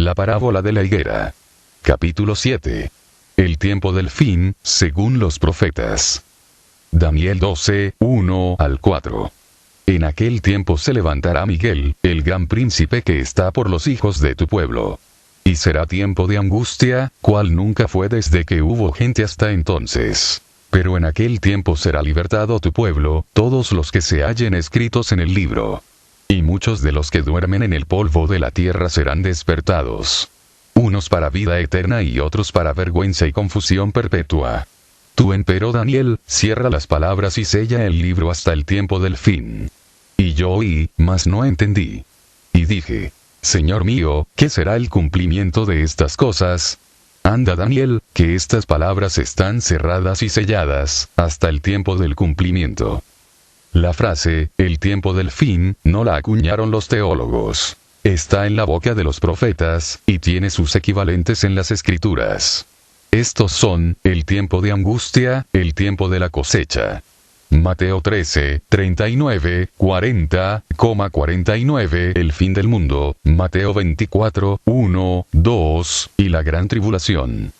La parábola de la higuera. Capítulo 7. El tiempo del fin, según los profetas. Daniel 12, 1 al 4. En aquel tiempo se levantará Miguel, el gran príncipe que está por los hijos de tu pueblo. Y será tiempo de angustia, cual nunca fue desde que hubo gente hasta entonces. Pero en aquel tiempo será libertado tu pueblo, todos los que se hallen escritos en el libro. Y muchos de los que duermen en el polvo de la tierra serán despertados. Unos para vida eterna y otros para vergüenza y confusión perpetua. Tú empero, Daniel, cierra las palabras y sella el libro hasta el tiempo del fin. Y yo oí, mas no entendí. Y dije, Señor mío, ¿qué será el cumplimiento de estas cosas? Anda, Daniel, que estas palabras están cerradas y selladas, hasta el tiempo del cumplimiento. La frase, el tiempo del fin, no la acuñaron los teólogos. Está en la boca de los profetas, y tiene sus equivalentes en las escrituras. Estos son, el tiempo de angustia, el tiempo de la cosecha. Mateo 13, 39, 40, 49, el fin del mundo, Mateo 24, 1, 2, y la gran tribulación.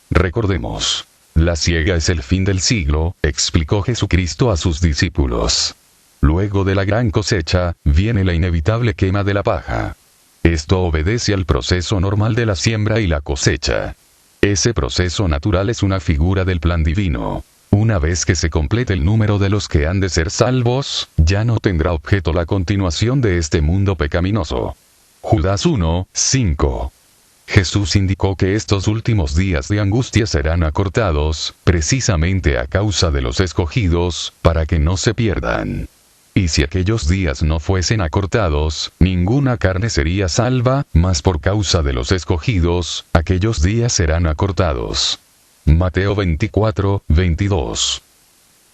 Recordemos. La siega es el fin del siglo, explicó Jesucristo a sus discípulos. Luego de la gran cosecha, viene la inevitable quema de la paja. Esto obedece al proceso normal de la siembra y la cosecha. Ese proceso natural es una figura del plan divino. Una vez que se complete el número de los que han de ser salvos, ya no tendrá objeto la continuación de este mundo pecaminoso. Judas 1, 5. Jesús indicó que estos últimos días de angustia serán acortados, precisamente a causa de los escogidos, para que no se pierdan. Y si aquellos días no fuesen acortados, ninguna carne sería salva, mas por causa de los escogidos, aquellos días serán acortados. Mateo 24, 22.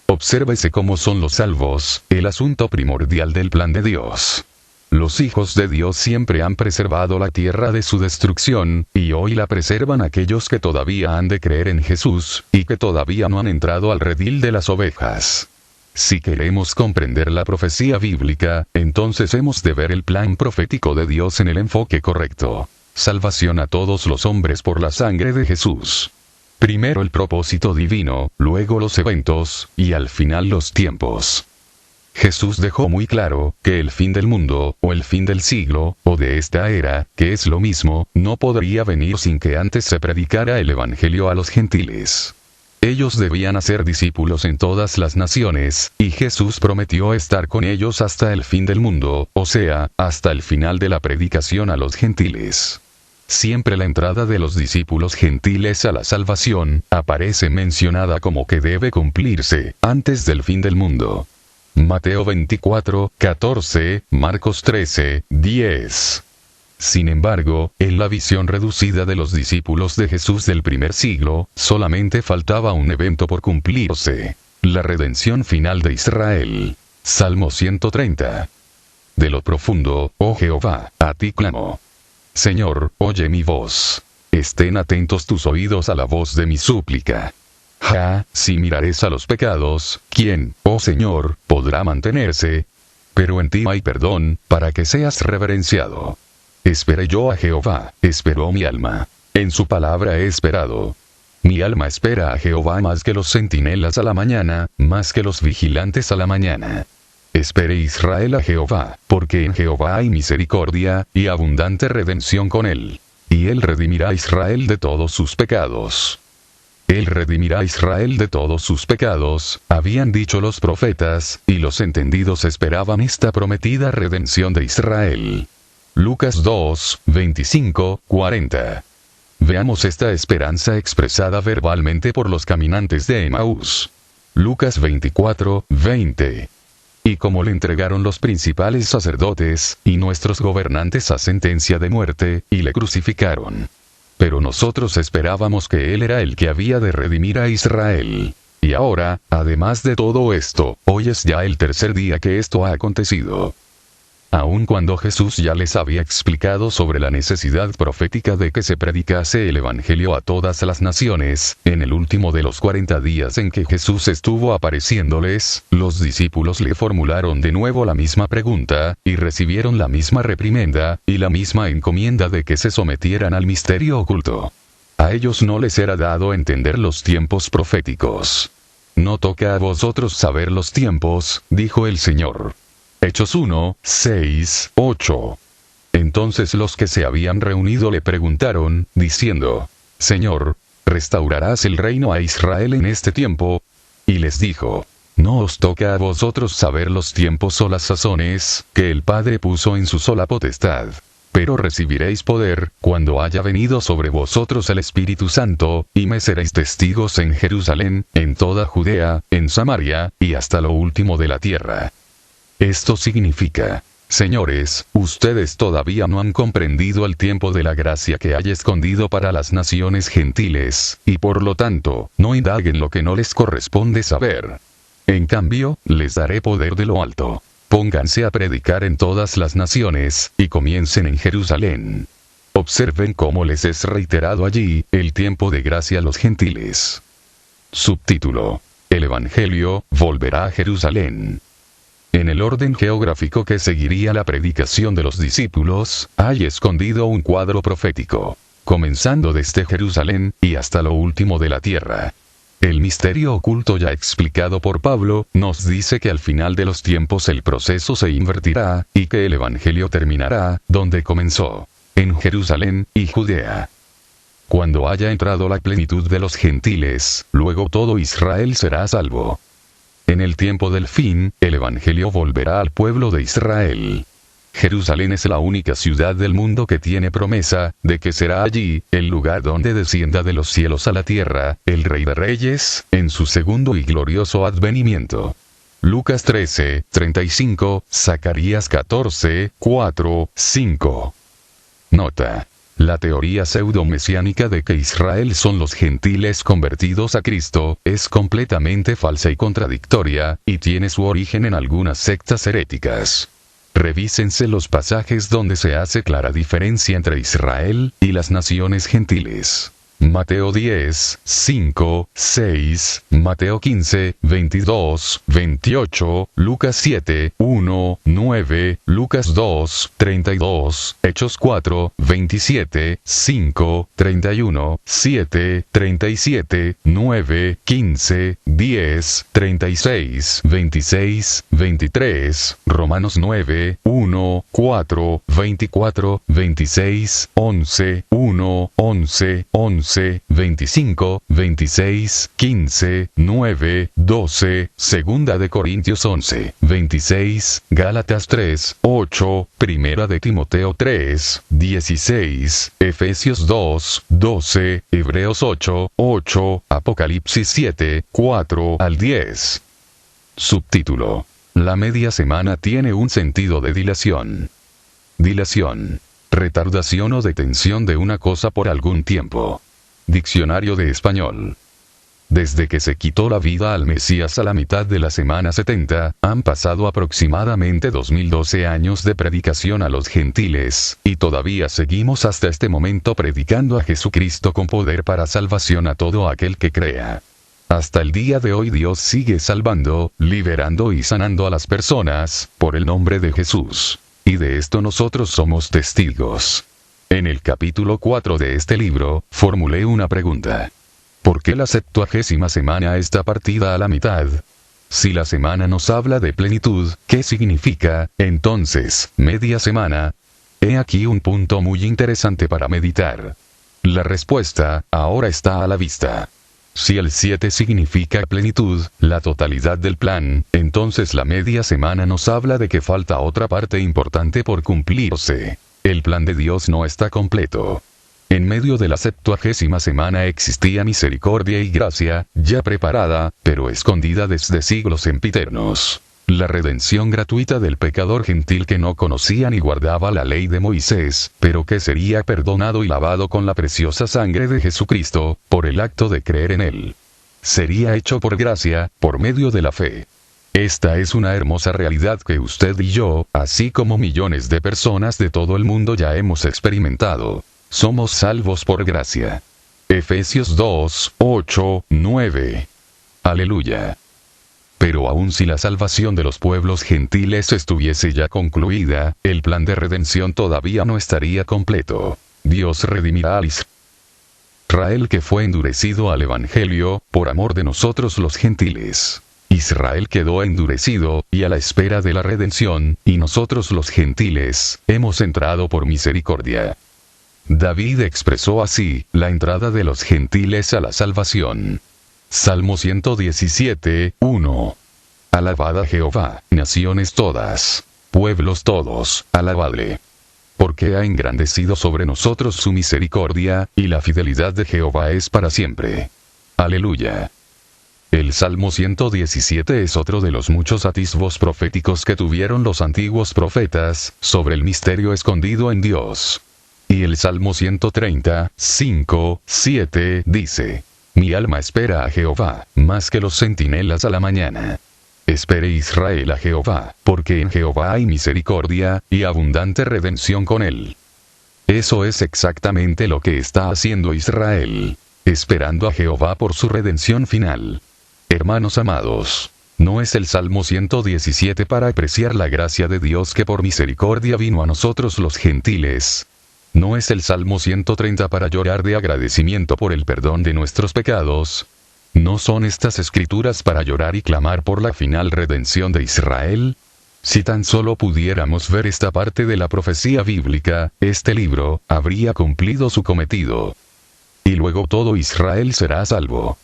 Obsérvese cómo son los salvos, el asunto primordial del plan de Dios. Los hijos de Dios siempre han preservado la tierra de su destrucción, y hoy la preservan aquellos que todavía han de creer en Jesús, y que todavía no han entrado al redil de las ovejas. Si queremos comprender la profecía bíblica, entonces hemos de ver el plan profético de Dios en el enfoque correcto. Salvación a todos los hombres por la sangre de Jesús. Primero el propósito divino, luego los eventos, y al final los tiempos. Jesús dejó muy claro que el fin del mundo, o el fin del siglo, o de esta era, que es lo mismo, no podría venir sin que antes se predicara el Evangelio a los gentiles. Ellos debían hacer discípulos en todas las naciones, y Jesús prometió estar con ellos hasta el fin del mundo, o sea, hasta el final de la predicación a los gentiles. Siempre la entrada de los discípulos gentiles a la salvación, aparece mencionada como que debe cumplirse, antes del fin del mundo. Mateo 24, 14, Marcos 13, 10. Sin embargo, en la visión reducida de los discípulos de Jesús del primer siglo, solamente faltaba un evento por cumplirse: la redención final de Israel. Salmo 130. De lo profundo, oh Jehová, a ti clamo. Señor, oye mi voz. Estén atentos tus oídos a la voz de mi súplica. Si mirares a los pecados, ¿quién, oh Señor, podrá mantenerse? Pero en ti hay perdón, para que seas reverenciado. Esperé yo a Jehová, esperó mi alma. En su palabra he esperado. Mi alma espera a Jehová más que los centinelas a la mañana, más que los vigilantes a la mañana. Espere Israel a Jehová, porque en Jehová hay misericordia, y abundante redención con él. Y él redimirá a Israel de todos sus pecados. Él redimirá a Israel de todos sus pecados, habían dicho los profetas, y los entendidos esperaban esta prometida redención de Israel. Lucas 2, 25, 40. Veamos esta esperanza expresada verbalmente por los caminantes de Emaús. Lucas 24, 20. Y como le entregaron los principales sacerdotes, y nuestros gobernantes a sentencia de muerte, y le crucificaron. Pero nosotros esperábamos que Él era el que había de redimir a Israel. Y ahora, además de todo esto, hoy es ya el tercer día que esto ha acontecido. Aun cuando Jesús ya les había explicado sobre la necesidad profética de que se predicase el Evangelio a todas las naciones, en el último de los 40 días en que Jesús estuvo apareciéndoles, los discípulos le formularon de nuevo la misma pregunta, y recibieron la misma reprimenda, y la misma encomienda de que se sometieran al misterio oculto. A ellos no les era dado entender los tiempos proféticos. No toca a vosotros saber los tiempos, dijo el Señor. Hechos 1, 6, 8. Entonces los que se habían reunido le preguntaron, diciendo, Señor, ¿restaurarás el reino a Israel en este tiempo? Y les dijo, no os toca a vosotros saber los tiempos o las sazones, que el Padre puso en su sola potestad. Pero recibiréis poder, cuando haya venido sobre vosotros el Espíritu Santo, y me seréis testigos en Jerusalén, en toda Judea, en Samaria, y hasta lo último de la tierra. Esto significa, señores, ustedes todavía no han comprendido el tiempo de la gracia que hay escondido para las naciones gentiles, y por lo tanto, no indaguen lo que no les corresponde saber. En cambio, les daré poder de lo alto. Pónganse a predicar en todas las naciones, y comiencen en Jerusalén. Observen cómo les es reiterado allí, el tiempo de gracia a los gentiles. Subtítulo. El Evangelio volverá a Jerusalén. En el orden geográfico que seguiría la predicación de los discípulos, hay escondido un cuadro profético, comenzando desde Jerusalén, y hasta lo último de la tierra. El misterio oculto ya explicado por Pablo, nos dice que al final de los tiempos el proceso se invertirá, y que el Evangelio terminará, donde comenzó, en Jerusalén y Judea. Cuando haya entrado la plenitud de los gentiles, luego todo Israel será salvo. En el tiempo del fin, el Evangelio volverá al pueblo de Israel. Jerusalén es la única ciudad del mundo que tiene promesa, de que será allí, el lugar donde descienda de los cielos a la tierra, el Rey de Reyes, en su segundo y glorioso advenimiento. Lucas 13, 35, Zacarías 14, 4, 5. Nota. La teoría pseudo-mesiánica de que Israel son los gentiles convertidos a Cristo, es completamente falsa y contradictoria, y tiene su origen en algunas sectas heréticas. Revísense los pasajes donde se hace clara diferencia entre Israel y las naciones gentiles. Mateo 10, 5, 6, Mateo 15, 22, 28, Lucas 7, 1, 9, Lucas 2, 32, Hechos 4, 27, 5, 31, 7, 37, 9, 15, 10, 36, 26, 23, Romanos 9, 1, 4, 24, 26, 11, 1, 11, 11, 25, 26, 15, 9, 12, Segunda de Corintios 11, 26, Gálatas 3, 8, Primera de Timoteo 3, 16, Efesios 2, 12, Hebreos 8, 8, Apocalipsis 7, 4 al 10. Subtítulo. La media semana tiene un sentido de dilación. Dilación. Retardación o detención de una cosa por algún tiempo. Diccionario de Español. Desde que se quitó la vida al Mesías a la mitad de la semana 70, han pasado aproximadamente 2012 años de predicación a los gentiles, y todavía seguimos hasta este momento predicando a Jesucristo con poder para salvación a todo aquel que crea. Hasta el día de hoy Dios sigue salvando, liberando y sanando a las personas, por el nombre de Jesús. Y de esto nosotros somos testigos. En el capítulo 4 de este libro, formulé una pregunta. ¿Por qué la 70ª semana está partida a la mitad? Si la semana nos habla de plenitud, ¿qué significa, entonces, media semana? He aquí un punto muy interesante para meditar. La respuesta, ahora está a la vista. Si el 7 significa plenitud, la totalidad del plan, entonces la media semana nos habla de que falta otra parte importante por cumplirse. El plan de Dios no está completo. En medio de la 70ª semana existía misericordia y gracia, ya preparada, pero escondida desde siglos sempiternos. La redención gratuita del pecador gentil que no conocía ni guardaba la ley de Moisés, pero que sería perdonado y lavado con la preciosa sangre de Jesucristo, por el acto de creer en él. Sería hecho por gracia, por medio de la fe. Esta es una hermosa realidad que usted y yo, así como millones de personas de todo el mundo ya hemos experimentado. Somos salvos por gracia. Efesios 2, 8, 9. Aleluya. Pero aun si la salvación de los pueblos gentiles estuviese ya concluida, el plan de redención todavía no estaría completo. Dios redimirá al Israel que fue endurecido al Evangelio, por amor de nosotros los gentiles. Israel quedó endurecido, y a la espera de la redención, y nosotros los gentiles, hemos entrado por misericordia. David expresó así, la entrada de los gentiles a la salvación. Salmo 117, 1. Alabad a Jehová, naciones todas, pueblos todos, alabadle. Porque ha engrandecido sobre nosotros su misericordia, y la fidelidad de Jehová es para siempre. Aleluya. El Salmo 117 es otro de los muchos atisbos proféticos que tuvieron los antiguos profetas, sobre el misterio escondido en Dios. Y el Salmo 130, 5, 7 dice: Mi alma espera a Jehová, más que los centinelas a la mañana. Espere Israel a Jehová, porque en Jehová hay misericordia, y abundante redención con él. Eso es exactamente lo que está haciendo Israel, esperando a Jehová por su redención final. Hermanos amados, ¿no es el Salmo 117 para apreciar la gracia de Dios que por misericordia vino a nosotros los gentiles? ¿No es el Salmo 130 para llorar de agradecimiento por el perdón de nuestros pecados? ¿No son estas escrituras para llorar y clamar por la final redención de Israel? Si tan solo pudiéramos ver esta parte de la profecía bíblica, este libro habría cumplido su cometido. Y luego todo Israel será salvo.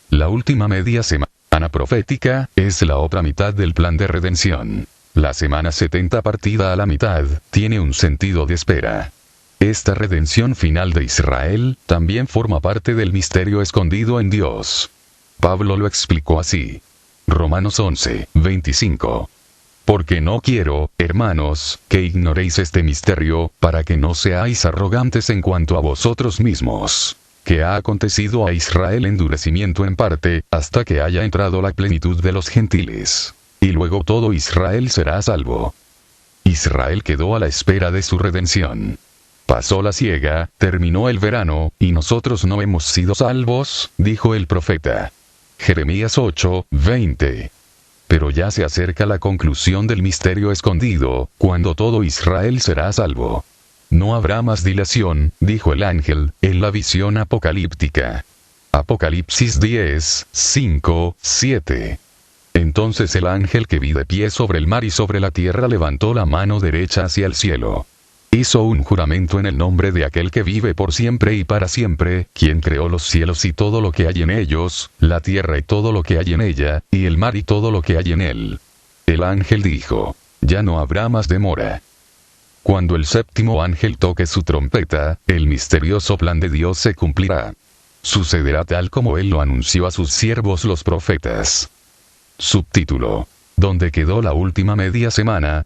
La última media semana profética es la otra mitad del plan de redención. La semana 70 partida a la mitad tiene un sentido de espera. Esta redención final de Israel también forma parte del misterio escondido en Dios. Pablo lo explicó así. Romanos 11, 25. Porque no quiero, hermanos, que ignoréis este misterio, para que no seáis arrogantes en cuanto a vosotros mismos, que ha acontecido a Israel endurecimiento en parte, hasta que haya entrado la plenitud de los gentiles. Y luego todo Israel será salvo. Israel quedó a la espera de su redención. Pasó la siega, terminó el verano, y nosotros no hemos sido salvos, dijo el profeta. Jeremías 8, 20. Pero ya se acerca la conclusión del misterio escondido, cuando todo Israel será salvo. No habrá más dilación, dijo el ángel, en la visión apocalíptica. Apocalipsis 10, 5, 7. Entonces el ángel que vi de pie sobre el mar y sobre la tierra levantó la mano derecha hacia el cielo. Hizo un juramento en el nombre de aquel que vive por siempre y para siempre, quien creó los cielos y todo lo que hay en ellos, la tierra y todo lo que hay en ella, y el mar y todo lo que hay en él. El ángel dijo: ya no habrá más demora. Cuando el séptimo ángel toque su trompeta, el misterioso plan de Dios se cumplirá. Sucederá tal como él lo anunció a sus siervos los profetas. Subtítulo: ¿Dónde quedó la última media semana?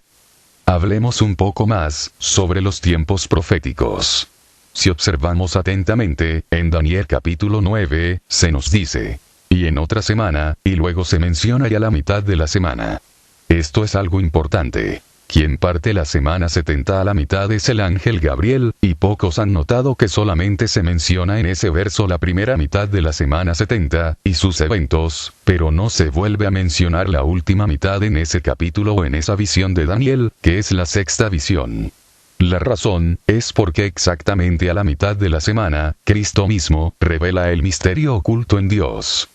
Hablemos un poco más sobre los tiempos proféticos. Si observamos atentamente, en Daniel capítulo 9, se nos dice: y en otra semana, y luego se menciona ya la mitad de la semana. Esto es algo importante. Quien parte la semana 70 a la mitad es el ángel Gabriel, y pocos han notado que solamente se menciona en ese verso la primera mitad de la semana 70, y sus eventos, pero no se vuelve a mencionar la última mitad en ese capítulo o en esa visión de Daniel, que es la sexta visión. La razón es porque exactamente a la mitad de la semana, Cristo mismo revela el misterio oculto en Dios.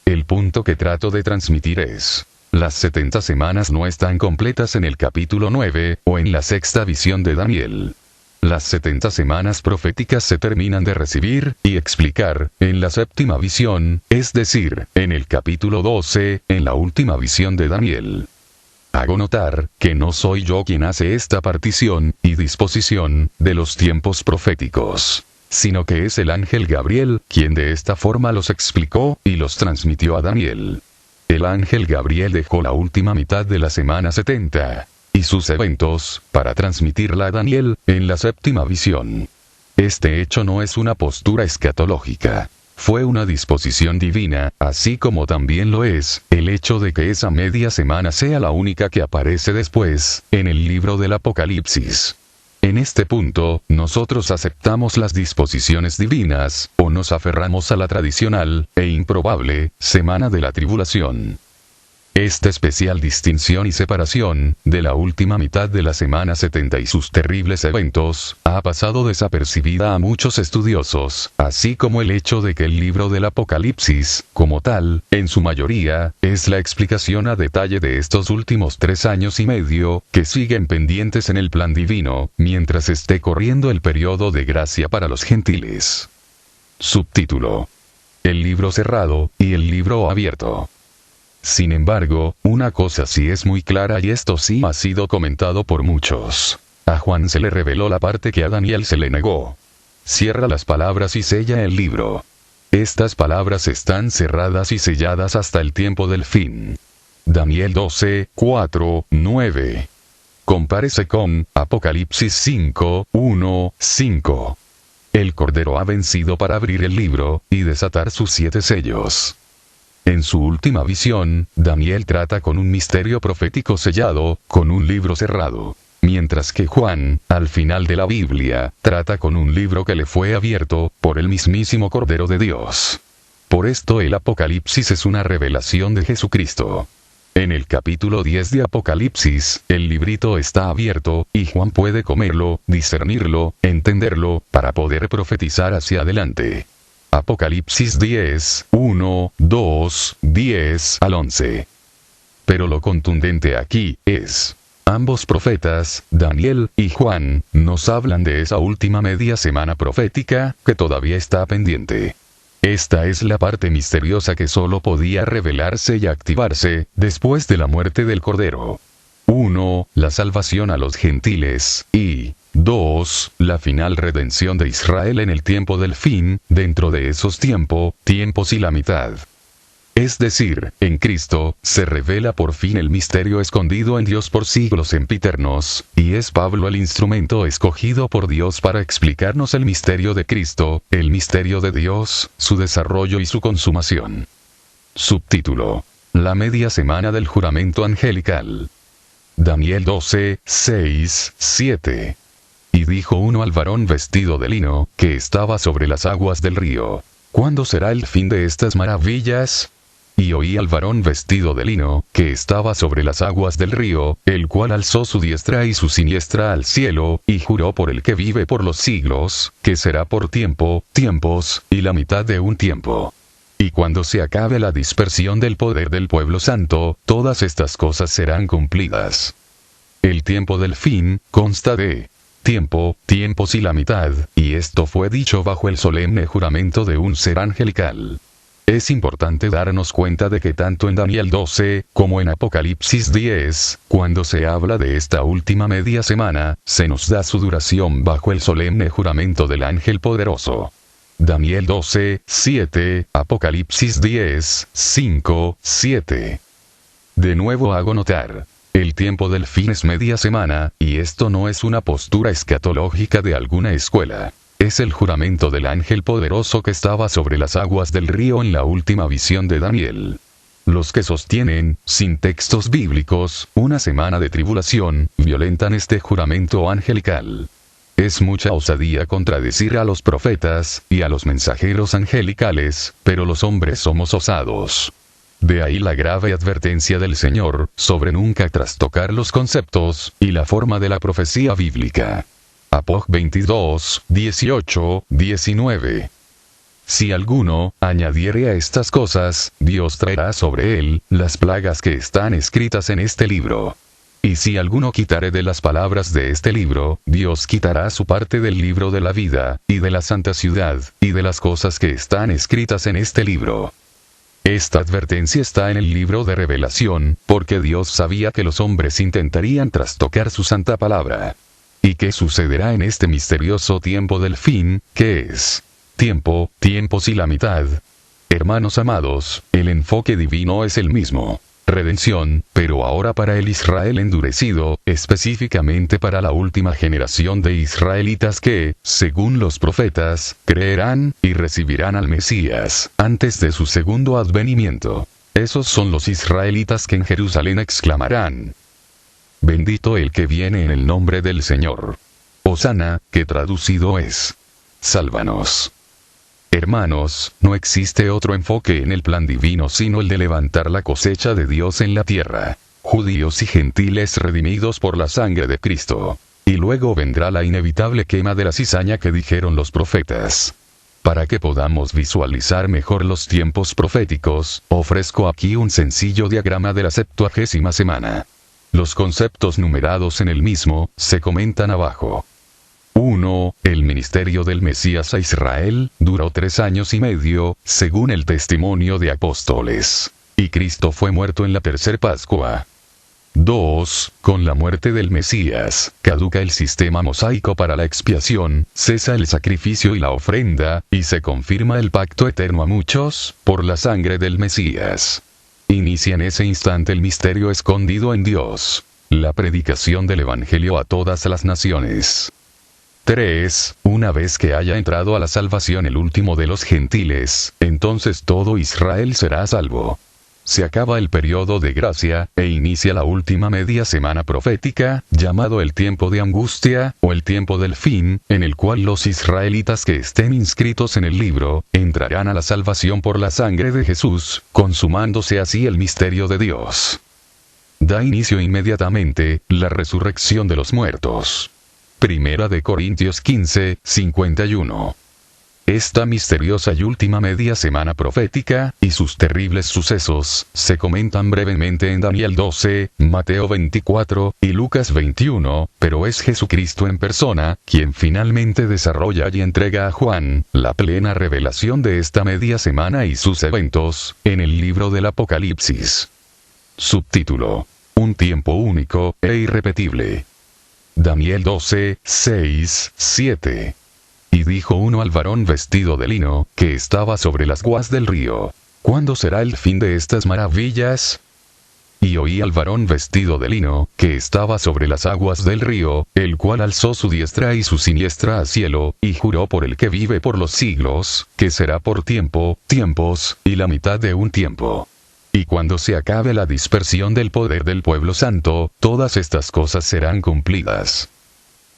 El punto que trato de transmitir es: las 70 semanas no están completas en el capítulo 9, o en la sexta visión de Daniel. Las 70 semanas proféticas se terminan de recibir y explicar en la séptima visión, es decir, en el capítulo 12, en la última visión de Daniel. Hago notar que no soy yo quien hace esta partición y disposición de los tiempos proféticos, sino que es el ángel Gabriel quien de esta forma los explicó y los transmitió a Daniel. El ángel Gabriel dejó la última mitad de la semana 70 y sus eventos para transmitirla a Daniel en la séptima visión. Este hecho no es una postura escatológica. Fue una disposición divina, así como también lo es el hecho de que esa media semana sea la única que aparece después, en el libro del Apocalipsis. En este punto, nosotros aceptamos las disposiciones divinas, o nos aferramos a la tradicional, e improbable, semana de la tribulación. Esta especial distinción y separación, de la última mitad de la semana 70 y sus terribles eventos, ha pasado desapercibida a muchos estudiosos, así como el hecho de que el libro del Apocalipsis, como tal, en su mayoría, es la explicación a detalle de estos últimos 3 años y medio, que siguen pendientes en el plan divino, mientras esté corriendo el periodo de gracia para los gentiles. Subtítulo: El libro cerrado, y el libro abierto. Sin embargo, una cosa sí es muy clara y esto sí ha sido comentado por muchos. A Juan se le reveló la parte que a Daniel se le negó. Cierra las palabras y sella el libro. Estas palabras están cerradas y selladas hasta el tiempo del fin. Daniel 12, 4, 9. Compárese con Apocalipsis 5, 1, 5. El Cordero ha vencido para abrir el libro, y desatar sus 7 sellos. En su última visión, Daniel trata con un misterio profético sellado, con un libro cerrado. Mientras que Juan, al final de la Biblia, trata con un libro que le fue abierto, por el mismísimo Cordero de Dios. Por esto el Apocalipsis es una revelación de Jesucristo. En el capítulo 10 de Apocalipsis, el librito está abierto, y Juan puede comerlo, discernirlo, entenderlo, para poder profetizar hacia adelante. Apocalipsis 10, 1, 2, 10 al 11. Pero lo contundente aquí es: ambos profetas, Daniel y Juan, nos hablan de esa última media semana profética, que todavía está pendiente. Esta es la parte misteriosa que solo podía revelarse y activarse, después de la muerte del Cordero. 1. La salvación a los gentiles, y 2. La final redención de Israel en el tiempo del fin, dentro de esos tiempos y la mitad. Es decir, en Cristo, se revela por fin el misterio escondido en Dios por siglos sempiternos, y es Pablo el instrumento escogido por Dios para explicarnos el misterio de Cristo, el misterio de Dios, su desarrollo y su consumación. Subtítulo: La media semana del juramento angelical. Daniel 12, 6, 7. Y dijo uno al varón vestido de lino, que estaba sobre las aguas del río: ¿Cuándo será el fin de estas maravillas? Y oí al varón vestido de lino, que estaba sobre las aguas del río, el cual alzó su diestra y su siniestra al cielo, y juró por el que vive por los siglos, que será por tiempos, y la mitad de un tiempo. Y cuando se acabe la dispersión del poder del pueblo santo, todas estas cosas serán cumplidas. El tiempo del fin consta de tiempos y la mitad, y esto fue dicho bajo el solemne juramento de un ser angelical. Es importante darnos cuenta de que tanto en Daniel 12, como en Apocalipsis 10, cuando se habla de esta última media semana, se nos da su duración bajo el solemne juramento del ángel poderoso. Daniel 12, 7, Apocalipsis 10, 5, 7. De nuevo hago notar: el tiempo del fin es media semana, y esto no es una postura escatológica de alguna escuela. Es el juramento del ángel poderoso que estaba sobre las aguas del río en la última visión de Daniel. Los que sostienen, sin textos bíblicos, una semana de tribulación, violentan este juramento angelical. Es mucha osadía contradecir a los profetas, y a los mensajeros angelicales, pero los hombres somos osados. De ahí la grave advertencia del Señor, sobre nunca trastocar los conceptos, y la forma de la profecía bíblica. Apog 22, 18, 19. Si alguno añadiere a estas cosas, Dios traerá sobre él las plagas que están escritas en este libro. Y si alguno quitare de las palabras de este libro, Dios quitará su parte del libro de la vida, y de la santa ciudad, y de las cosas que están escritas en este libro. Esta advertencia está en el libro de Revelación, porque Dios sabía que los hombres intentarían trastocar su santa palabra. ¿Y qué sucederá en este misterioso tiempo del fin, que es tiempos y la mitad? Hermanos amados, el enfoque divino es el mismo. redención, pero ahora para el Israel endurecido, específicamente para la última generación de israelitas que, según los profetas, creerán y recibirán al Mesías antes de su segundo advenimiento. Esos son los israelitas que en Jerusalén exclamarán: bendito el que viene en el nombre del Señor. Hosana, que traducido es: sálvanos. Hermanos, no existe otro enfoque en el plan divino sino el de levantar la cosecha de Dios en la tierra. Judíos y gentiles redimidos por la sangre de Cristo. Y luego vendrá la inevitable quema de la cizaña que dijeron los profetas. Para que podamos visualizar mejor los tiempos proféticos, ofrezco aquí un sencillo diagrama de la 70ª semana. Los conceptos numerados en el mismo, se comentan abajo. 1. El ministerio del Mesías a Israel duró 3 años y medio, según el testimonio de apóstoles. Y Cristo fue muerto en la tercera Pascua. 2. Con la muerte del Mesías, caduca el sistema mosaico para la expiación, cesa el sacrificio y la ofrenda, y se confirma el pacto eterno a muchos, por la sangre del Mesías. Inicia en ese instante el misterio escondido en Dios. La predicación del Evangelio a todas las naciones. 3. Una vez que haya entrado a la salvación el último de los gentiles, entonces todo Israel será salvo. Se acaba el periodo de gracia, e inicia la última media semana profética, llamado el tiempo de angustia, o el tiempo del fin, en el cual los israelitas que estén inscritos en el libro, entrarán a la salvación por la sangre de Jesús, consumándose así el misterio de Dios. Da inicio inmediatamente, la resurrección de los muertos. Primera de Corintios 15, 51. Esta misteriosa y última media semana profética, y sus terribles sucesos, se comentan brevemente en Daniel 12, Mateo 24, y Lucas 21, pero es Jesucristo en persona, quien finalmente desarrolla y entrega a Juan, la plena revelación de esta media semana y sus eventos, en el libro del Apocalipsis. Subtítulo: Un tiempo único e irrepetible. Daniel 12, 6, 7. Y dijo uno al varón vestido de lino, que estaba sobre las aguas del río: ¿Cuándo será el fin de estas maravillas? Y oí al varón vestido de lino, que estaba sobre las aguas del río, el cual alzó su diestra y su siniestra al cielo, y juró por el que vive por los siglos, que será por tiempo, tiempos, y la mitad de un tiempo. Y cuando se acabe la dispersión del poder del pueblo santo, todas estas cosas serán cumplidas.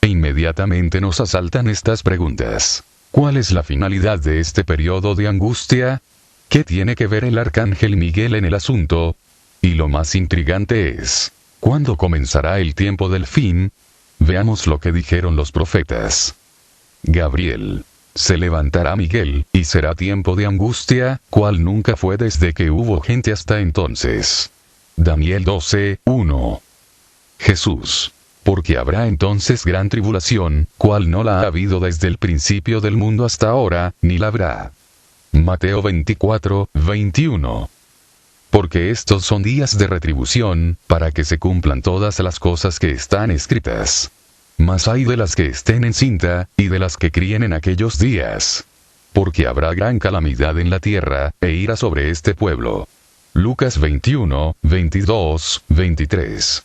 E inmediatamente nos asaltan estas preguntas. ¿Cuál es la finalidad de este periodo de angustia? ¿Qué tiene que ver el arcángel Miguel en el asunto? Y lo más intrigante es, ¿cuándo comenzará el tiempo del fin? Veamos lo que dijeron los profetas. Gabriel: se levantará Miguel, y será tiempo de angustia, cual nunca fue desde que hubo gente hasta entonces. Daniel 12, 1. Jesús: porque habrá entonces gran tribulación, cual no la ha habido desde el principio del mundo hasta ahora, ni la habrá. Mateo 24, 21. Porque estos son días de retribución, para que se cumplan todas las cosas que están escritas. Mas ay de las que estén encinta, y de las que críen en aquellos días. Porque habrá gran calamidad en la tierra, e ira sobre este pueblo. Lucas 21, 22, 23.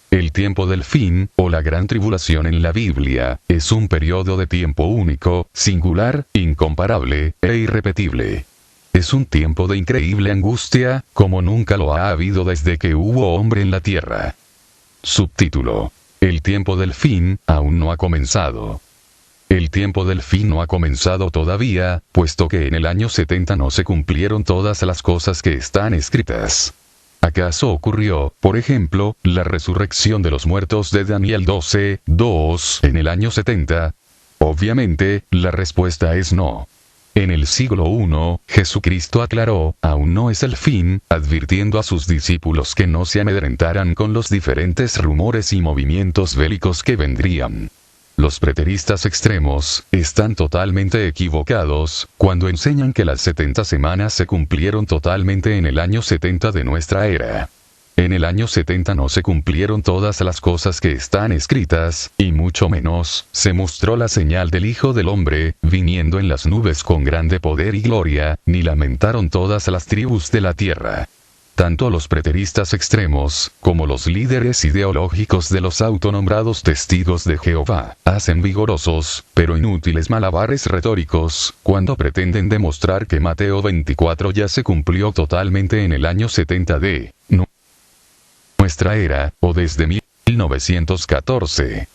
El tiempo del fin, o la gran tribulación en la Biblia, es un periodo de tiempo único, singular, incomparable, e irrepetible. Es un tiempo de increíble angustia, como nunca lo ha habido desde que hubo hombre en la tierra. Subtítulo: El tiempo del fin, aún no ha comenzado. El tiempo del fin no ha comenzado todavía, puesto que en el año 70 no se cumplieron todas las cosas que están escritas. ¿Acaso ocurrió, por ejemplo, la resurrección de los muertos de Daniel 12, 2 en el año 70? Obviamente, la respuesta es no. En el siglo I, Jesucristo aclaró, aún no es el fin, advirtiendo a sus discípulos que no se amedrentaran con los diferentes rumores y movimientos bélicos que vendrían. Los preteristas extremos están totalmente equivocados cuando enseñan que las 70 semanas se cumplieron totalmente en el año 70 de nuestra era. En el año 70 no se cumplieron todas las cosas que están escritas, y mucho menos, se mostró la señal del Hijo del Hombre, viniendo en las nubes con grande poder y gloria, ni lamentaron todas las tribus de la tierra. Tanto los preteristas extremos, como los líderes ideológicos de los autonombrados testigos de Jehová, hacen vigorosos, pero inútiles malabares retóricos, cuando pretenden demostrar que Mateo 24 ya se cumplió totalmente en el año 70 de nuestra era, o desde 1914.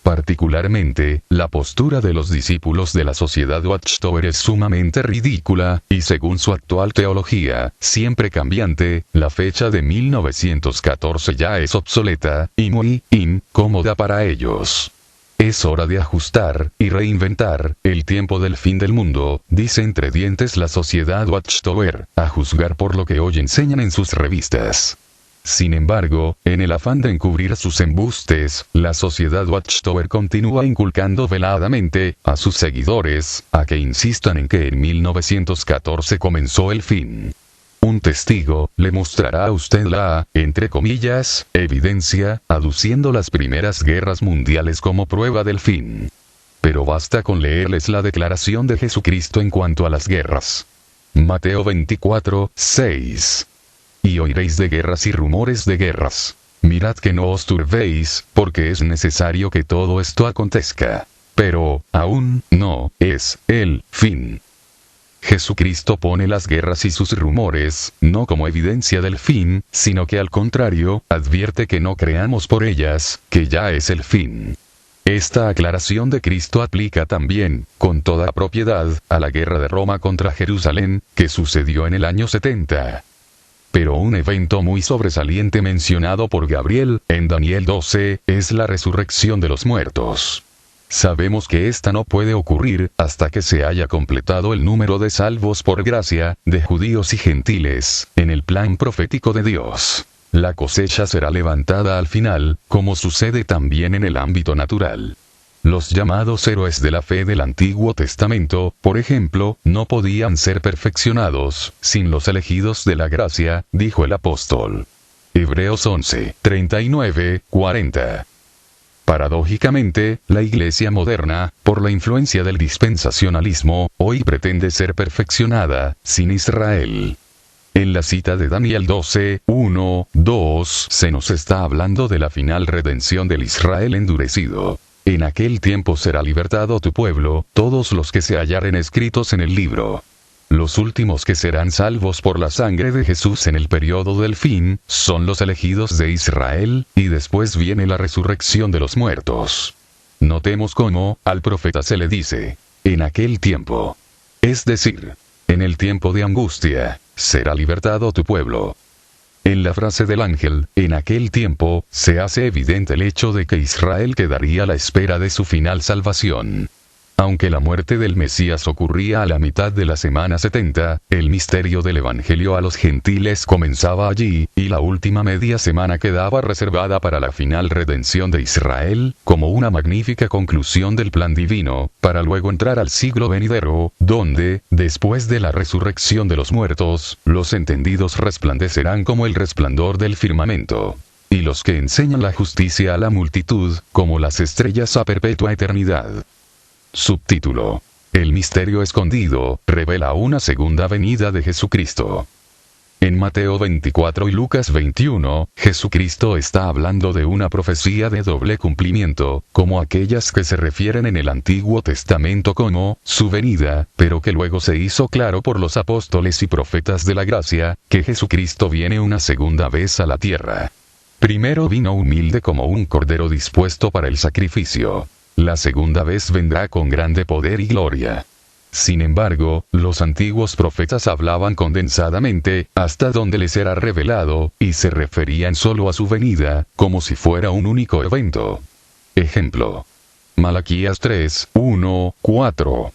Particularmente, la postura de los discípulos de la Sociedad Watchtower es sumamente ridícula, y según su actual teología, siempre cambiante, la fecha de 1914 ya es obsoleta, y muy incómoda para ellos. Es hora de ajustar, y reinventar, el tiempo del fin del mundo, dice entre dientes la Sociedad Watchtower, a juzgar por lo que hoy enseñan en sus revistas. Sin embargo, en el afán de encubrir sus embustes, la Sociedad Watchtower continúa inculcando veladamente a sus seguidores a que insistan en que en 1914 comenzó el fin. Un testigo le mostrará a usted la, entre comillas, evidencia, aduciendo las primeras guerras mundiales como prueba del fin. Pero basta con leerles la declaración de Jesucristo en cuanto a las guerras. Mateo 24, 6. Y oiréis de guerras y rumores de guerras. Mirad que no os turbéis, porque es necesario que todo esto acontezca. Pero, aún, no, es, el, fin. Jesucristo pone las guerras y sus rumores, no como evidencia del fin, sino que al contrario, advierte que no creamos por ellas, que ya es el fin. Esta aclaración de Cristo aplica también, con toda propiedad, a la guerra de Roma contra Jerusalén, que sucedió en el año 70. Pero un evento muy sobresaliente mencionado por Gabriel, en Daniel 12, es la resurrección de los muertos. Sabemos que esta no puede ocurrir, hasta que se haya completado el número de salvos por gracia, de judíos y gentiles, en el plan profético de Dios. La cosecha será levantada al final, como sucede también en el ámbito natural. Los llamados héroes de la fe del Antiguo Testamento, por ejemplo, no podían ser perfeccionados sin los elegidos de la gracia, dijo el apóstol. Hebreos 11, 39, 40. Paradójicamente, la Iglesia moderna, por la influencia del dispensacionalismo, hoy pretende ser perfeccionada, sin Israel. En la cita de Daniel 12, 1, 2, se nos está hablando de la final redención del Israel endurecido. En aquel tiempo será libertado tu pueblo, todos los que se hallaren escritos en el libro. Los últimos que serán salvos por la sangre de Jesús en el periodo del fin, son los elegidos de Israel, y después viene la resurrección de los muertos. Notemos cómo, al profeta se le dice, en aquel tiempo. Es decir, en el tiempo de angustia, será libertado tu pueblo. En la frase del ángel, en aquel tiempo, se hace evidente el hecho de que Israel quedaría a la espera de su final salvación. Aunque la muerte del Mesías ocurría a la mitad de la semana 70, el misterio del Evangelio a los gentiles comenzaba allí, y la última media semana quedaba reservada para la final redención de Israel, como una magnífica conclusión del plan divino, para luego entrar al siglo venidero, donde, después de la resurrección de los muertos, los entendidos resplandecerán como el resplandor del firmamento. Y los que enseñan la justicia a la multitud, como las estrellas a perpetua eternidad. Subtítulo. El misterio escondido, revela una segunda venida de Jesucristo. En Mateo 24 y Lucas 21, Jesucristo está hablando de una profecía de doble cumplimiento, como aquellas que se refieren en el Antiguo Testamento como su venida, pero que luego se hizo claro por los apóstoles y profetas de la gracia, que Jesucristo viene una segunda vez a la tierra. Primero vino humilde como un cordero dispuesto para el sacrificio. La segunda vez vendrá con grande poder y gloria. Sin embargo, los antiguos profetas hablaban condensadamente, hasta donde les era revelado, y se referían solo a su venida, como si fuera un único evento. Ejemplo. Malaquías 3, 1, 4.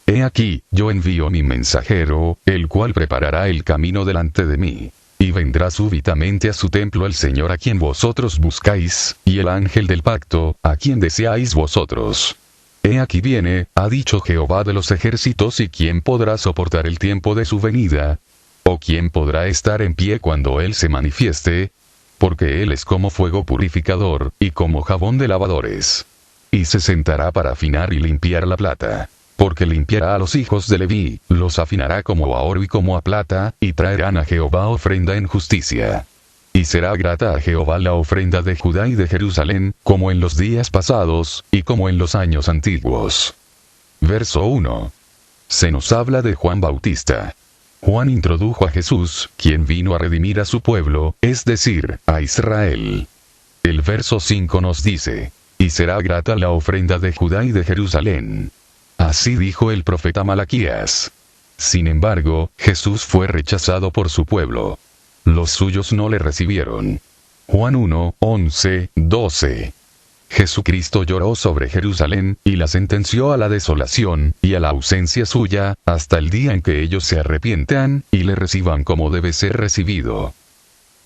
He aquí, yo envío mi mensajero, el cual preparará el camino delante de mí. Y vendrá súbitamente a su templo el Señor a quien vosotros buscáis, y el ángel del pacto, a quien deseáis vosotros. He aquí viene, ha dicho Jehová de los ejércitos, y quién podrá soportar el tiempo de su venida, o quién podrá estar en pie cuando él se manifieste, porque él es como fuego purificador, y como jabón de lavadores. Y se sentará para afinar y limpiar la plata. Porque limpiará a los hijos de Leví, los afinará como a oro y como a plata, y traerán a Jehová ofrenda en justicia. Y será grata a Jehová la ofrenda de Judá y de Jerusalén, como en los días pasados, y como en los años antiguos. Verso 1. Se nos habla de Juan Bautista. Juan introdujo a Jesús, quien vino a redimir a su pueblo, es decir, a Israel. El verso 5 nos dice, y será grata la ofrenda de Judá y de Jerusalén. Así dijo el profeta Malaquías. Sin embargo, Jesús fue rechazado por su pueblo. Los suyos no le recibieron. Juan 1, 11, 12. Jesucristo lloró sobre Jerusalén, y la sentenció a la desolación, y a la ausencia suya, hasta el día en que ellos se arrepientan, y le reciban como debe ser recibido.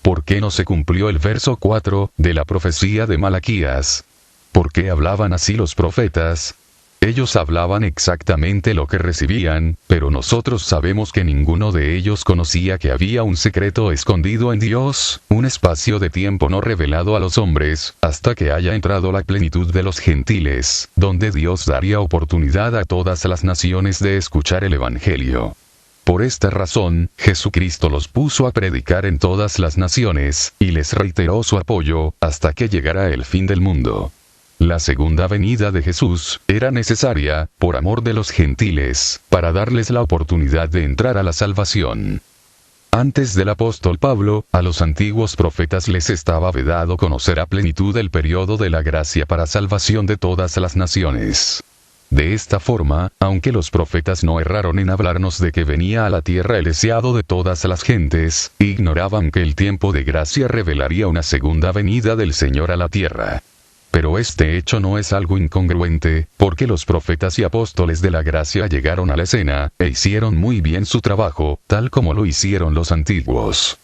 ¿Por qué no se cumplió el verso 4, de la profecía de Malaquías? ¿Por qué hablaban así los profetas? Ellos hablaban exactamente lo que recibían, pero nosotros sabemos que ninguno de ellos conocía que había un secreto escondido en Dios, un espacio de tiempo no revelado a los hombres, hasta que haya entrado la plenitud de los gentiles, donde Dios daría oportunidad a todas las naciones de escuchar el Evangelio. Por esta razón, Jesucristo los puso a predicar en todas las naciones, y les reiteró su apoyo, hasta que llegara el fin del mundo. La segunda venida de Jesús era necesaria, por amor de los gentiles, para darles la oportunidad de entrar a la salvación. Antes del apóstol Pablo, a los antiguos profetas les estaba vedado conocer a plenitud el periodo de la gracia para salvación de todas las naciones. De esta forma, aunque los profetas no erraron en hablarnos de que venía a la tierra el deseado de todas las gentes, ignoraban que el tiempo de gracia revelaría una segunda venida del Señor a la tierra. Pero este hecho no es algo incongruente, porque los profetas y apóstoles de la gracia llegaron a la escena, e hicieron muy bien su trabajo, tal como lo hicieron los antiguos.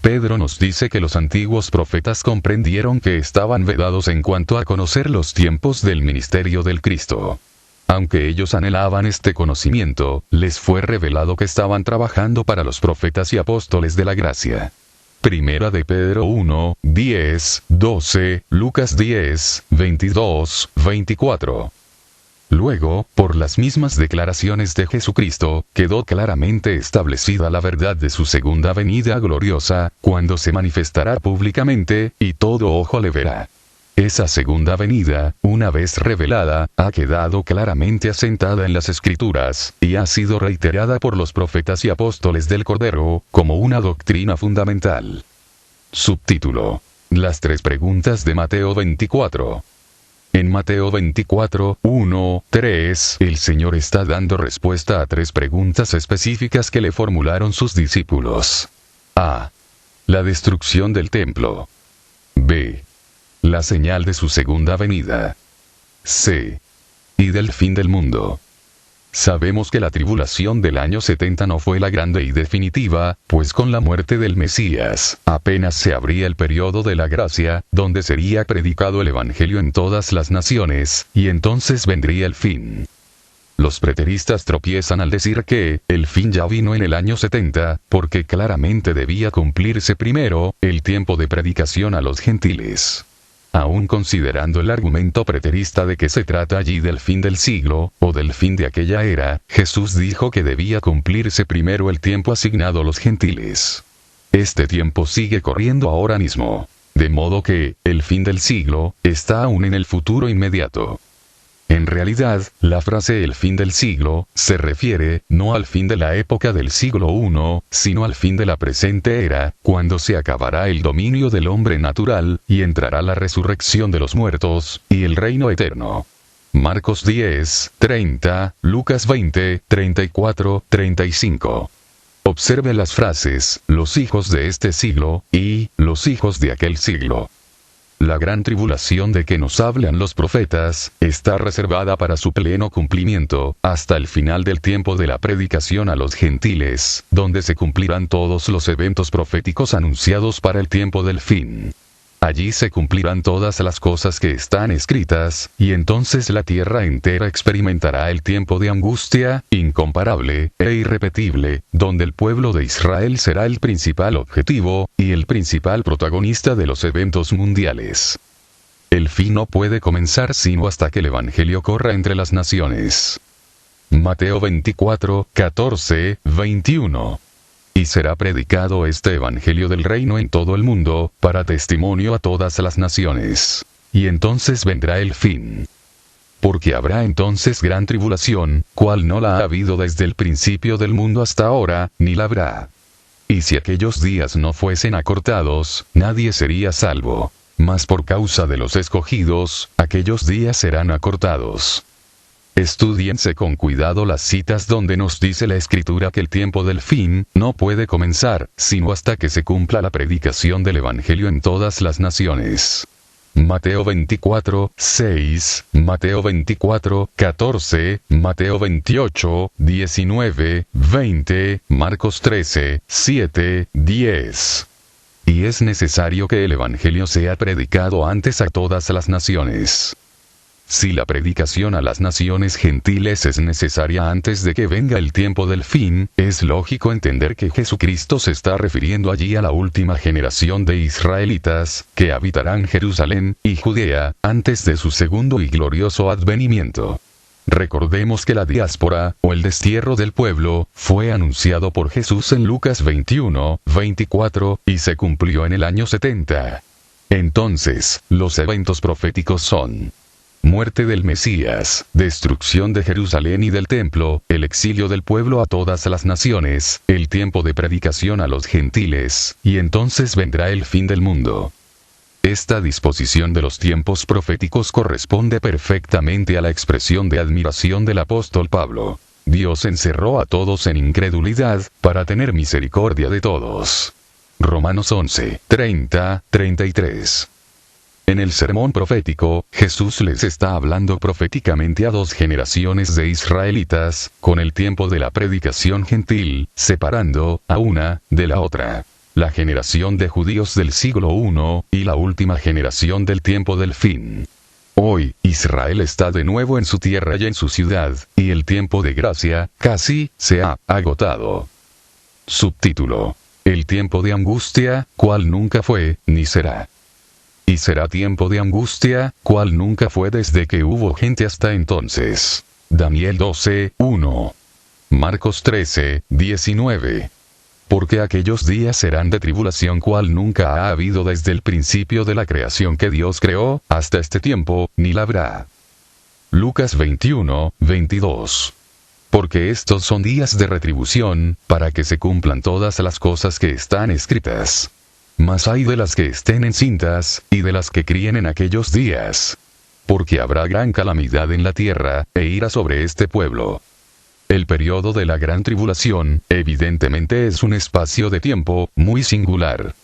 Pedro nos dice que los antiguos profetas comprendieron que estaban vedados en cuanto a conocer los tiempos del ministerio del Cristo. Aunque ellos anhelaban este conocimiento, les fue revelado que estaban trabajando para los profetas y apóstoles de la gracia. Primera de Pedro 1, 10, 12, Lucas 10, 22, 24. Luego, por las mismas declaraciones de Jesucristo, quedó claramente establecida la verdad de su segunda venida gloriosa, cuando se manifestará públicamente, y todo ojo le verá. Esa segunda venida, una vez revelada, ha quedado claramente asentada en las Escrituras, y ha sido reiterada por los profetas y apóstoles del Cordero, como una doctrina fundamental. Subtítulo: Las tres preguntas de Mateo 24. En Mateo 24, 1, 3, el Señor está dando respuesta a tres preguntas específicas que le formularon sus discípulos. A. La destrucción del templo. B. La señal de su segunda venida. C. Y del fin del mundo. Sabemos que la tribulación del año 70 no fue la grande y definitiva, pues con la muerte del Mesías, apenas se abría el periodo de la gracia, donde sería predicado el Evangelio en todas las naciones, y entonces vendría el fin. Los preteristas tropiezan al decir que el fin ya vino en el año 70, porque claramente debía cumplirse primero el tiempo de predicación a los gentiles. Aún considerando el argumento preterista de que se trata allí del fin del siglo, o del fin de aquella era, Jesús dijo que debía cumplirse primero el tiempo asignado a los gentiles. Este tiempo sigue corriendo ahora mismo. De modo que, el fin del siglo, está aún en el futuro inmediato. En realidad, la frase el fin del siglo, se refiere, no al fin de la época del siglo I, sino al fin de la presente era, cuando se acabará el dominio del hombre natural, y entrará la resurrección de los muertos, y el reino eterno. Marcos 10, 30, Lucas 20, 34, 35. Observe las frases, los hijos de este siglo, y, los hijos de aquel siglo. La gran tribulación de que nos hablan los profetas, está reservada para su pleno cumplimiento, hasta el final del tiempo de la predicación a los gentiles, donde se cumplirán todos los eventos proféticos anunciados para el tiempo del fin. Allí se cumplirán todas las cosas que están escritas, y entonces la tierra entera experimentará el tiempo de angustia, incomparable e irrepetible, donde el pueblo de Israel será el principal objetivo, y el principal protagonista de los eventos mundiales. El fin no puede comenzar sino hasta que el Evangelio corra entre las naciones. Mateo 24, 14, 21. Y será predicado este evangelio del reino en todo el mundo, para testimonio a todas las naciones. Y entonces vendrá el fin. Porque habrá entonces gran tribulación, cual no la ha habido desde el principio del mundo hasta ahora, ni la habrá. Y si aquellos días no fuesen acortados, nadie sería salvo. Mas por causa de los escogidos, aquellos días serán acortados. Estúdiense con cuidado las citas donde nos dice la Escritura que el tiempo del fin no puede comenzar, sino hasta que se cumpla la predicación del Evangelio en todas las naciones. Mateo 24, 6, Mateo 24, 14, Mateo 28, 19, 20, Marcos 13, 7, 10. Y es necesario que el Evangelio sea predicado antes a todas las naciones. Si la predicación a las naciones gentiles es necesaria antes de que venga el tiempo del fin, es lógico entender que Jesucristo se está refiriendo allí a la última generación de israelitas, que habitarán Jerusalén y Judea, antes de su segundo y glorioso advenimiento. Recordemos que la diáspora, o el destierro del pueblo, fue anunciado por Jesús en Lucas 21, 24, y se cumplió en el año 70. Entonces, los eventos proféticos son: muerte del Mesías, destrucción de Jerusalén y del templo, el exilio del pueblo a todas las naciones, el tiempo de predicación a los gentiles, y entonces vendrá el fin del mundo. Esta disposición de los tiempos proféticos corresponde perfectamente a la expresión de admiración del apóstol Pablo. Dios encerró a todos en incredulidad, para tener misericordia de todos. Romanos 11, 30, 33. En el sermón profético, Jesús les está hablando proféticamente a dos generaciones de israelitas, con el tiempo de la predicación gentil, separando a una de la otra. La generación de judíos del siglo I, y la última generación del tiempo del fin. Hoy, Israel está de nuevo en su tierra y en su ciudad, y el tiempo de gracia, casi, se ha agotado. Subtítulo: el tiempo de angustia, cual nunca fue, ni será. Y será tiempo de angustia, cual nunca fue desde que hubo gente hasta entonces. Daniel 12, 1. Marcos 13, 19. Porque aquellos días serán de tribulación cual nunca ha habido desde el principio de la creación que Dios creó, hasta este tiempo, ni la habrá. Lucas 21, 22. Porque estos son días de retribución, para que se cumplan todas las cosas que están escritas. Mas hay de las que estén encintas, y de las que críen en aquellos días. Porque habrá gran calamidad en la tierra, e ira sobre este pueblo. El periodo de la gran tribulación, evidentemente es un espacio de tiempo, muy singular.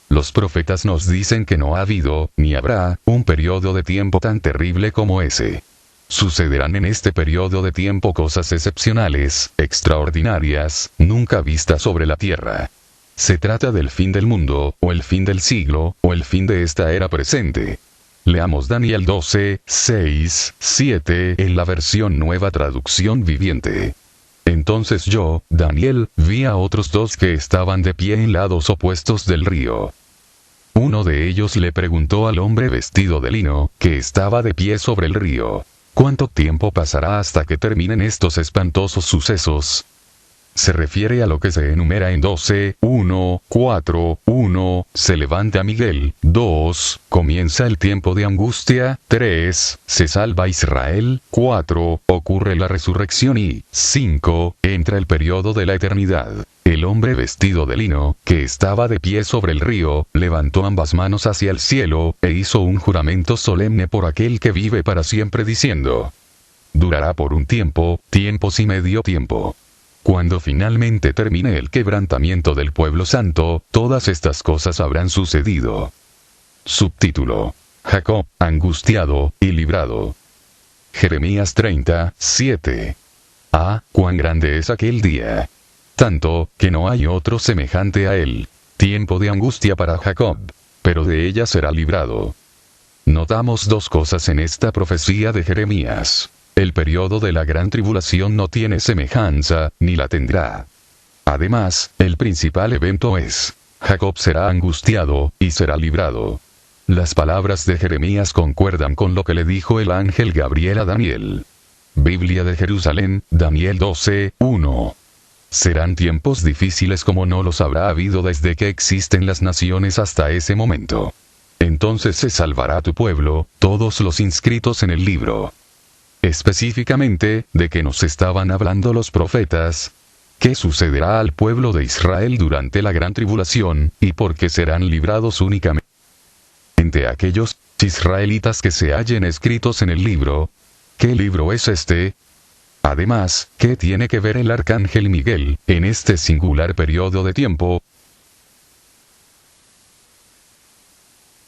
Los profetas nos dicen que no ha habido, ni habrá, un periodo de tiempo tan terrible como ese. Sucederán en este periodo de tiempo cosas excepcionales, extraordinarias, nunca vistas sobre la tierra. Se trata del fin del mundo, o el fin del siglo, o el fin de esta era presente. Leamos Daniel 12, 6, 7 en la versión Nueva Traducción Viviente. Entonces yo, Daniel, vi a otros dos que estaban de pie en lados opuestos del río. Uno de ellos le preguntó al hombre vestido de lino, que estaba de pie sobre el río: ¿cuánto tiempo pasará hasta que terminen estos espantosos sucesos? Se refiere a lo que se enumera en 12, 1, 4, 1, se levanta Miguel, 2, comienza el tiempo de angustia, 3, se salva Israel, 4, ocurre la resurrección y 5, entra el periodo de la eternidad. El hombre vestido de lino, que estaba de pie sobre el río, levantó ambas manos hacia el cielo, e hizo un juramento solemne por aquel que vive para siempre diciendo: durará por un tiempo, tiempos y medio tiempo. Cuando finalmente termine el quebrantamiento del pueblo santo, todas estas cosas habrán sucedido. Subtítulo: Jacob, angustiado y librado. Jeremías 30, 7. Ah, cuán grande es aquel día. Tanto, que no hay otro semejante a él. Tiempo de angustia para Jacob, pero de ella será librado. Notamos dos cosas en esta profecía de Jeremías. El periodo de la gran tribulación no tiene semejanza, ni la tendrá. Además, el principal evento es: Jacob será angustiado, y será librado. Las palabras de Jeremías concuerdan con lo que le dijo el ángel Gabriel a Daniel. Biblia de Jerusalén, Daniel 12, 1. Serán tiempos difíciles como no los habrá habido desde que existen las naciones hasta ese momento. Entonces se salvará tu pueblo, todos los inscritos en el libro. Específicamente, ¿de qué nos estaban hablando los profetas? ¿Qué sucederá al pueblo de Israel durante la gran tribulación, y por qué serán librados únicamente aquellos israelitas que se hallen escritos en el libro? ¿Qué libro es este? Además, ¿qué tiene que ver el arcángel Miguel en este singular periodo de tiempo?